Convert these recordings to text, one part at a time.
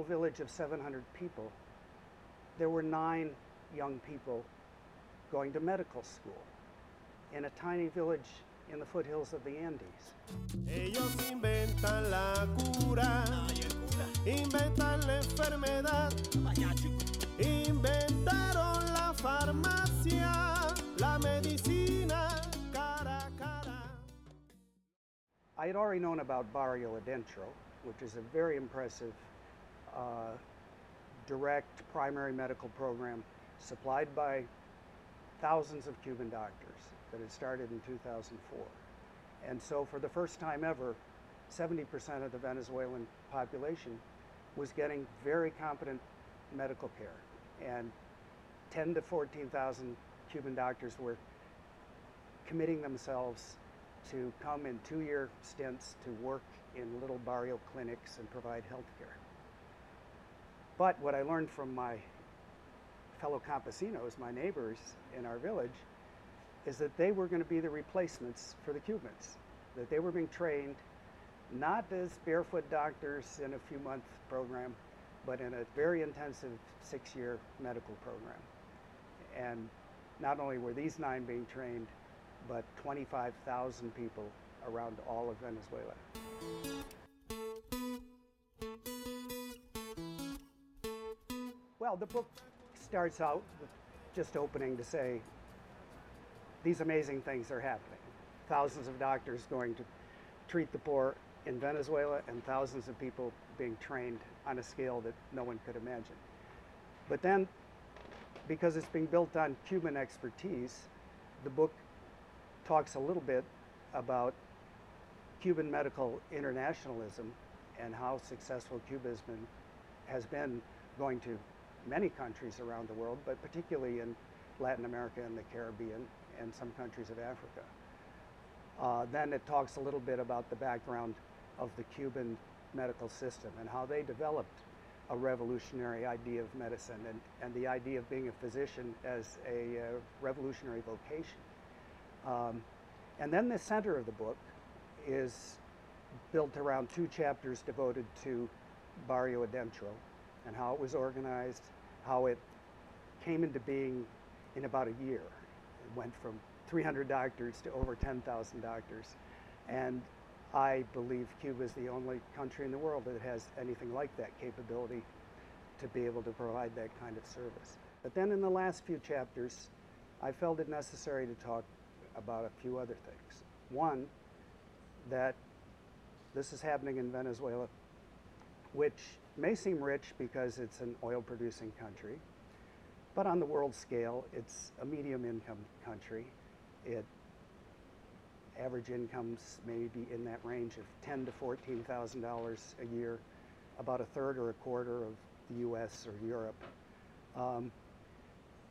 village of 700 people, there were 9 young people going to medical school in a tiny village in the foothills of the Andes. Ellos inventan la cura, inventan la enfermedad, inventaron la farmacia, la medicina cara a cara. I had already known about Barrio Adentro, which is a very impressive direct primary medical program supplied by thousands of Cuban doctors that had started in 2004. And so for the first time ever, 70% of the Venezuelan population was getting very competent medical care. And 10 to 14,000 Cuban doctors were committing themselves to come in 2-year stints to work in little barrio clinics and provide health care. But what I learned from my fellow campesinos, my neighbors in our village, is that they were going to be the replacements for the Cubans, that they were being trained not as barefoot doctors in a few-month program, but in a very intensive 6-year medical program. And not only were these 9 being trained, but 25,000 people around all of Venezuela. Well, the book starts out with just opening to say these amazing things are happening. Thousands of doctors going to treat the poor in Venezuela and thousands of people being trained on a scale that no one could imagine. But then, because it's being built on Cuban expertise, the book talks a little bit about Cuban medical internationalism and how successful Cuba has been going to many countries around the world, but particularly in Latin America and the Caribbean and some countries of Africa. Then it talks a little bit about the background of the Cuban medical system and how they developed a revolutionary idea of medicine and the idea of being a physician as a revolutionary vocation. And then the center of the book is built around 2 chapters devoted to Barrio Adentro and how it was organized, how it came into being in about a year. It went from 300 doctors to over 10,000 doctors. And I believe Cuba is the only country in the world that has anything like that capability to be able to provide that kind of service. But then in the last few chapters, I felt it necessary to talk about a few other things. One, that this is happening in Venezuela, which may seem rich because it's an oil-producing country, but on the world scale, it's a medium-income country. Average incomes may be in that range of $10,000 to $14,000 a year, about a third or a quarter of the U.S. or Europe.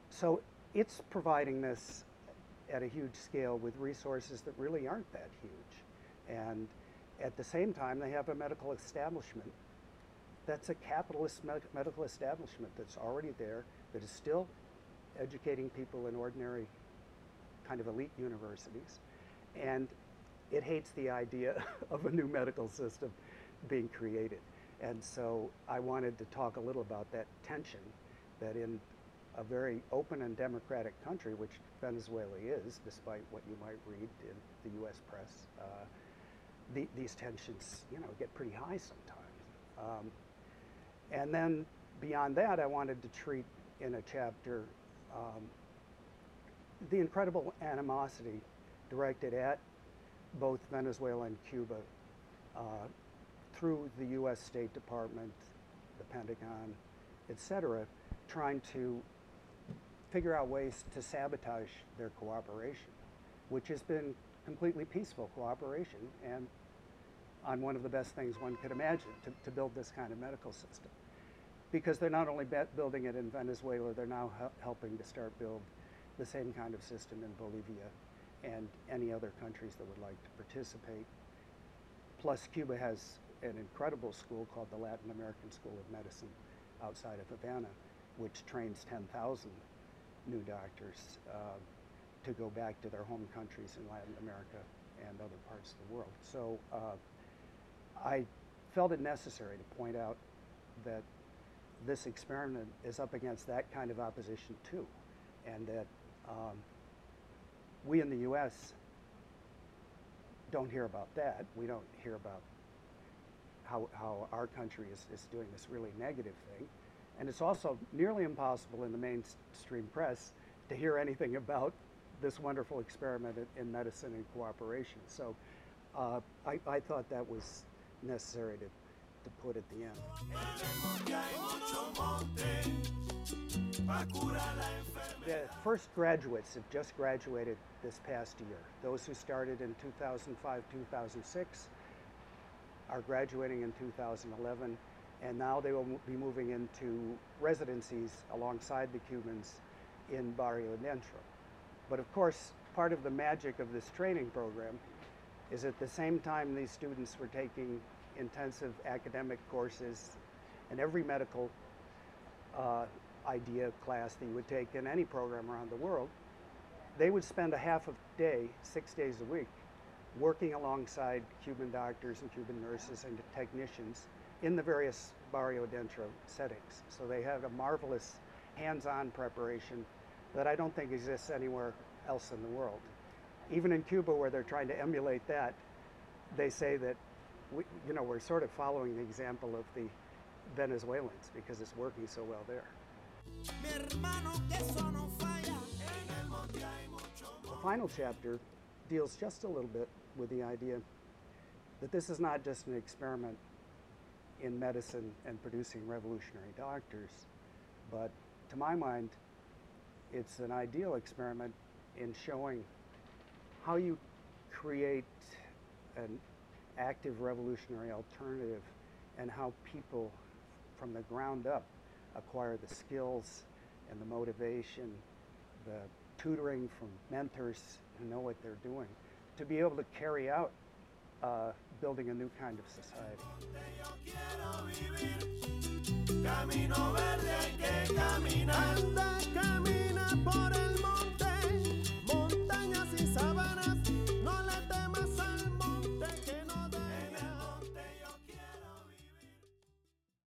So it's providing this at a huge scale with resources that really aren't that huge. And at the same time, they have a medical establishment that's a capitalist medical establishment that's already there, that is still educating people in ordinary kind of elite universities. And it hates the idea of a new medical system being created. And so I wanted to talk a little about that tension that in a very open and democratic country, which Venezuela is, despite what you might read in the US press, these tensions, get pretty high sometimes. And then beyond that, I wanted to treat in a chapter the incredible animosity directed at both Venezuela and Cuba through the US State Department, the Pentagon, etc., trying to figure out ways to sabotage their cooperation, which has been completely peaceful cooperation and on one of the best things one could imagine to build this kind of medical system. Because they're not only building it in Venezuela, they're now helping to start build the same kind of system in Bolivia and any other countries that would like to participate. Plus, Cuba has an incredible school called the Latin American School of Medicine outside of Havana, which trains 10,000 new doctors to go back to their home countries in Latin America and other parts of the world. So I felt it necessary to point out that this experiment is up against that kind of opposition too, and that we in the U.S. don't hear about that. We don't hear about how our country is doing this really negative thing. And it's also nearly impossible in the mainstream press to hear anything about this wonderful experiment in medicine and cooperation. So I thought that was necessary to put at the end. The first graduates have just graduated this past year. Those who started in 2005, 2006 are graduating in 2011, and now they will be moving into residencies alongside the Cubans in Barrio Adentro. But of course, part of the magic of this training program is at the same time these students were taking intensive academic courses and every medical idea class that you would take in any program around the world, they would spend a half a day, 6 days a week, working alongside Cuban doctors and Cuban nurses and technicians in the various Barrio Adentro settings. So they had a marvelous hands-on preparation that I don't think exists anywhere else in the world. Even in Cuba, where they're trying to emulate that, they say that we're sort of following the example of the Venezuelans because it's working so well there. The final chapter deals just a little bit with the idea that this is not just an experiment in medicine and producing revolutionary doctors, but to my mind, it's an ideal experiment in showing how you create an active revolutionary alternative and how people from the ground up acquire the skills and the motivation, the tutoring from mentors who know what they're doing, to be able to carry out building a new kind of society. Camino verde hay que caminar. Anda, camina por el